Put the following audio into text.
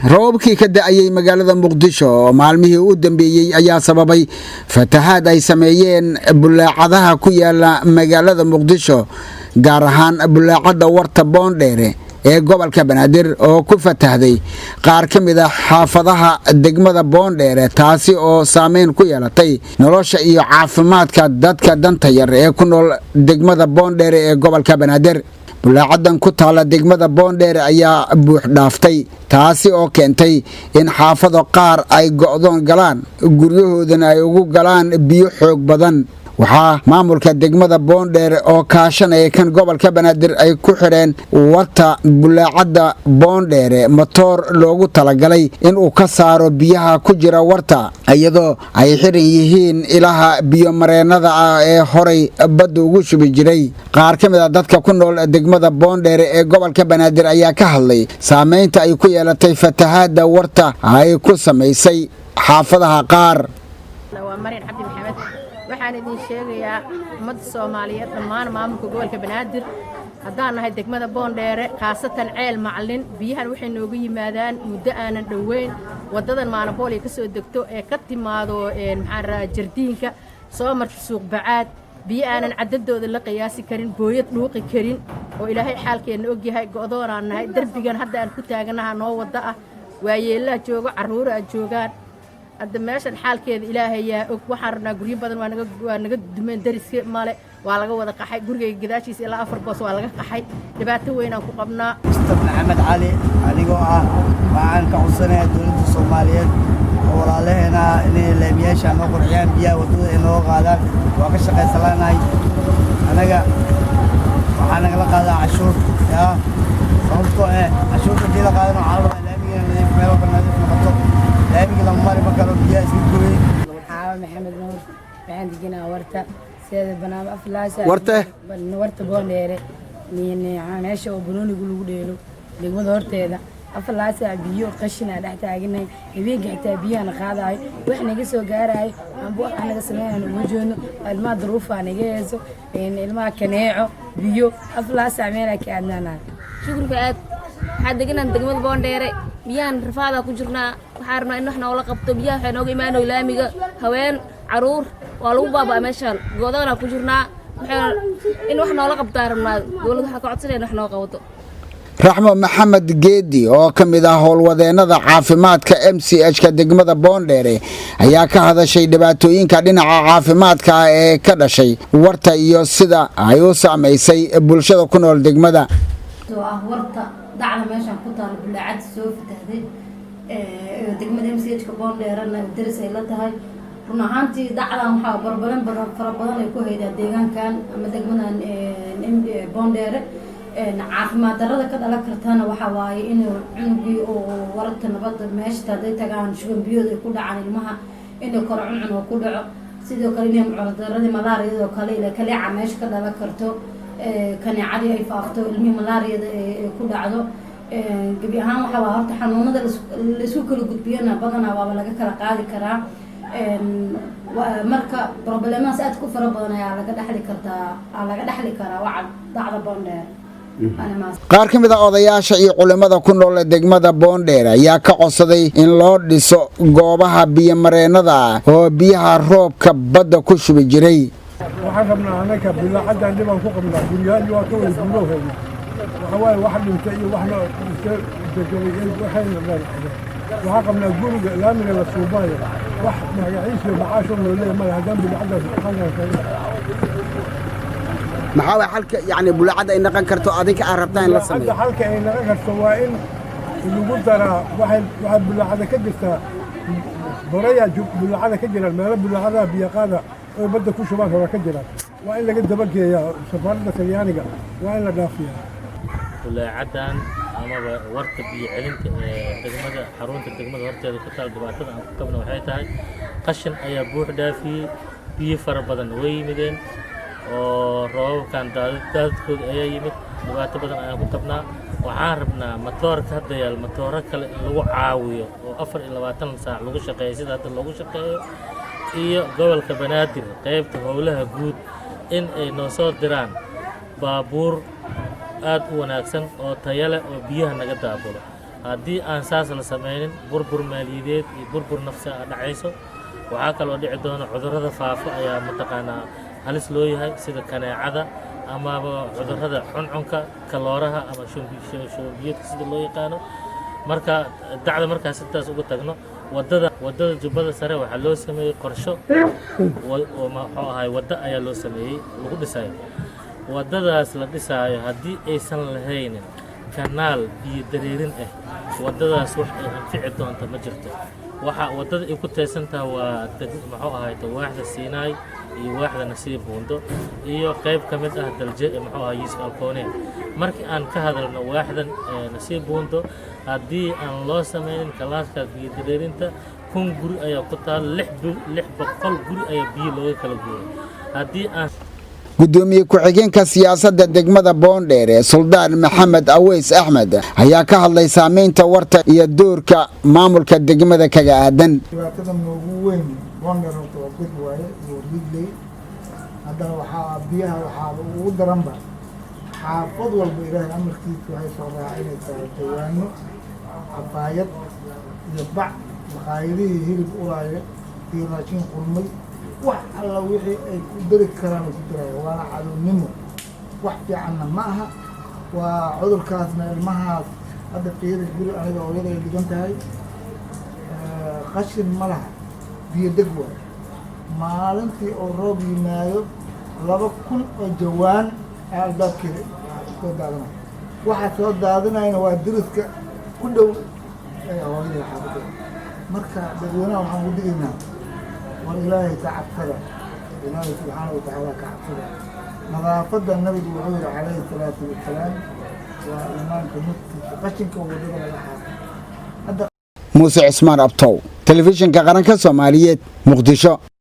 roobkii ka da'ayay magaalada Muqdisho maalmihii u dambeeyay ayaa sababay fatahaad ay sameeyeen bulaacadaha ku yaala magaalada Muqdisho gaar ahaan bulaacada warta Boondheere ee gobolka Banaadir oo ku fatahday qaar ka mid ah xaafadaha degmada Boondheere taasi oo saameyn ku yeelatay nolosha iyo caafimaadka dadka danta yar ee ku nool degmada Boondheere ee gobolka Banaadir bulaacadan ku taala degmada Boondheere ayaa buux dhaaftay taasi oo keentay in xaafado qaar ay go'doon galaan guryahoodana ay ugu galaan biyo xoog badan waxaa maamulka degmada Boondheere oo kaashanaya kan gobolka Banaadir ay ku xireen warta bulaacada Boondheere matoor loogu talagalay in uu ka saaro biyaha ku jira warta iyadoo ay xiran yihiin ilaha biyo mareenada ah ee horay badda ugu shubi jiray qaar ka mid ah dadka ku nool degmada Boondheere ee gobolka Banaadir ayaa ka hadlay saameynta ay ku yeelatay fatahaada warta ay ku sameysay xaafadaha qaar. waxaan idin sheegayaa ummadda Soomaaliyeed dhammaan maamulka gobolka Banaadir haddaan nahay degmada Boondheere khaasatan ceel macallin biyahan waxay noogu yimaadaan muddo aanan dhoweyn wadadan maanabooli ka soo degto ee ka timaado jardiinka soo marta suuq bacaad biyo aanan cadadooda la qiyaasi karin booyad dhuuqi karin oo ilaahay xaalkeena og yahay go'doonaan nahay darbigan hadda aan ku taaganaha noo wada ah waayeelaa joogo carruura joogaan hadda meeshan xaalkeeda ilaahay yaa og waxaan rabnaa guryo badan waa naga dumeen dariska male waa laga wada qaxay gurigayga gadaashiisa ilaa 4 boos waa laga qaxay dhibaato weyn aan ku qabnaa. Mustafa Maxamed Cali anigoo ah waxaan ka codsanayaa dowladda Soomaaliyeed oo walaalaheena inay leemiyaasha noo qurxiyaan biyaha wadada ay noo qaadaan waa ka shaqaysanahay anaga waxaan nagala qaadaa cashuur sababtoo cashuurta dila qaadan waxaa la rabaa leemiga nadiif meel walba nadiif noqoto leemiga lama mari ma karo biyaha iska gubay. Maxamed Nuur waxaan deganaa warta sida banaam aflaasa warta Boondheere meesha oo banoonigu lagu dheelo degmada horteeda aflaasa biyo qashin ah dhex taagnay habeenkii xitaa biyana qaadaay wax naga soo gaaraay aan wax naga sameeyaan ugu joogno ilmaha duruufa naga heeso ilmaha kaneeco biyo aflaasa meela ka adnaan shukriga aad waxaan deganaa degmada Boondheere biyahan rafaada ku jirnaa waxaan rabnaa in wax noola qabto biyaha waxay nooga imaanay laamiga haween caruur waa lagu baabaa meeshaan go'doona ku jirnaa in wax noola qabtaa rabnaa dawladda waxa ka codsanayna wax noo qabato. Raxmo Maxamed Geedi oo ka mid ah howlwadeenada caafimaadka MCH-ka degmada Boondheere ayaa ka hadashay dhibaatooyinka dhinaca caafimaadka ee ka dhashay warta iyo sida ay u saameysay bulshada ku nool degmada. warta dacda meeshan ku taal bulaacad soo fatahday degmada MCH-ka Boondheere daris ay la tahay run ahaantii dacdan waxaa barbaran fara badan ay ku haydaa deegaankan ama degmadan Boondheere caafimaad darrada ka dhalan kartana waxa waaye in cunugii oo warta nabadda meesha haday tagaan shuban biyood ay ku dhacaan ilmaha in kor cuncun oo ku dhaco sidoo kale in cudurradii malaariyada kale ila kaleeca meesha ka dhalan karto kaneecadii ay faafto ilmihii malaariyada ay ku dhacdo gabi ahaan waxa waa horta xanuunada la isku kala gudbiyana badanaa waaba laga kala qaadi karaa marka problemaas aad ku fara badan ayaa laga dhaxli karaa waxa dacda Boondheere. qaar ka mid ah odayaasha iyo culimada ku nool degmada Boondheere ayaa ka codsaday in loo dhiso goobaha biyo mareenada oo biyaha roobka badda ku shubi jiray. waxaan rabnaa anaka bilaacadan dibaan ku qabnaa guryaha waa ka wada guuloohayna waxa waaye wax dhintay iyo wax waxay waxaa qabnaa guriga laamiga la suubaayo wax magaciisa macaasho loo leeyahay ma haddaan bilaacadaas maxaa way halka yani bulaacada ay naqan karto adinka aan rabtaan la sameeyo halka ay naqan karto waa in lagu daraa waxa bulaacada ka jirta boraya bulaacada ka jira meel bulaacada biyaqada oo badda ku shubaan hore ka jira waa in laga dabageeyaa safarada Talyaaniga waa in la dhaafiyaa bulaacadan ama warta biyo celinta degmada xarunta degmada horteeda ku taal dhibaatada aan ku qabno waxay tahay qashin ayaa buux dhaafiyay biyo fara badan way yimideen oo roobkan daadadkooda ayaa yimid dhibaato badan ayaan ku qabnaa waxaan rabnaa matoorka hadda yaal matooro kale in lagu caawiyo oo 24 saac lagu shaqeeyo sida hadda lagu shaqeeyo iyo gobolka Banaadir qaybta howlaha guud in ay noo soo diraan baabuur aad u wanaagsan oo tayo leh oo biyaha naga daabulo haddii aan saas la sameynin burbur maaliyadeed iyo burbur nafsi ah dhacayso waxaa kaloo dhici doona cudurrada faafa ayaa mataqaanaa halis loo yahay sida kaneecada amaba cudurrada cuncunka kalooraha ama shubanbiyoodka sida loo yaqaano marka dacda markaas intaas uga tagno wadada jubbada sare waxaa loo sameeyey qorsho oo muxuu ahay wadda ayaa loo sameeyey lagu dhisayo waddadaas la dhisaayo haddii aysan lahaynin kanaal biyo dareerin ah waddadaas wax ay anfici doonta ma jirto waxa waddada ay ku teesantaha waa muxuu ahay waaxda Siinaay iyo waaxda Nasiib Buundo iyo qayb ka mid ah dalje muxuu ahay Yuusuf Alkoone markii aan ka hadalno waaxdan Nasiib Buundo haddii aan loo sameynin kalaaska biyo dareerinta 1,000 guri ayaa ku taal 600 guri ayaa biyo looga kala gooyay haddii aan gudoomiye ku-xigeenka siyaasadda degmada Boondheere Suldaan Maxamed Aweys Axmed ayaa ka hadlay saameynta warta iyo doorka maamulka degmada kaga aadan dhibaatada ugu weyn Boondheere oo dad waaye oo ridley hadda waxa biyaha waxa ugu daranba xaafad walba Ilaahay amarkiisa waxay soo raacaysaa dawaano afaayad iyo bac maqaayadihii hilib ulaaya iyo raashin qurmay wax alla wixii ay ku dari karaan ku diray waana cadownimo wax fiicanna ma aha waa cudurkaasna ilmahaas hadda qiiro guri aniga hooyada ay dhigan tahay qashin ma laha biyo deg waay maalintii oo roob yimaado 2,000 oo jawaan albaabkeeda soo daadana waxa soo daadinayna waa diriska ku dhow hooyada xaafadda marka dadweynaha waxaan u digaynaa والله تعبتنا الله سبحانه وتعالى تعبتنا نظافة النبي وحور عليه الصلاة والسلام وإيمان كنت قشنك وودنا لحاجة موسى عثمان أبطو تلفزيون كقرن كسوماليات مقدشة